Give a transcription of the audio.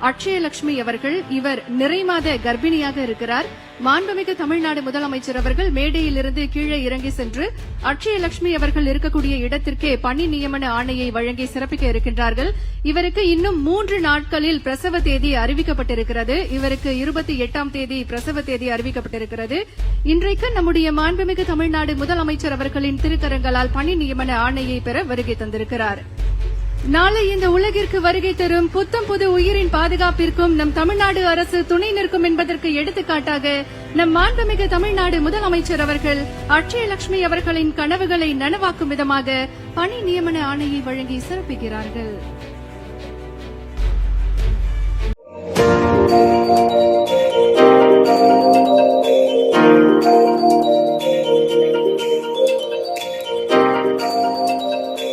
அட்சயலட்சுமி அவர்கள். இவர் நிறைமாத கர்ப்பிணியாக இருக்கிறார். மாண்புமிகு தமிழ்நாடு முதலமைச்சர் அவர்கள் மேடையிலிருந்து கீழே இறங்கி சென்று அட்சயலட்சுமி அவர்கள் இருக்கக்கூடிய இடத்திற்கே பணி நியமன ஆணையை வழங்கி சிறப்பிக்க இருக்கின்றார்கள். இவருக்கு இன்னும் 3 நாட்களில் பிரசவ தேதி அறிவிக்கப்பட்டிருக்கிறது. இவருக்கு 28ஆம் தேதி பிரசவ தேதி அறிவிக்கப்பட்டிருக்கிறது. இன்றைக்கு நம்முடைய மாண்புமிகு தமிழ்நாடு முதலமைச்சர் அவர்களின் திருக்கரங்களால் பணி நியமன ஆணையை பெற வருகை தந்திருக்கிறார். நாளை இந்த உலகிற்கு வருகை தரும் புத்தம் புது உயிரின் பாதுகாப்பிற்கும் நம் தமிழ்நாடு அரசு துணை நிற்கும் என்பதற்கு எடுத்துக்காட்டாக நம் மாண்புமிகு தமிழ்நாடு முதலமைச்சர் அவர்கள் அட்சயலட்சுமி அவர்களின் கனவுகளை நனவாக்கும் விதமாக பணி நியமன ஆணையை வழங்கி சிறப்பிக்கிறார்கள்.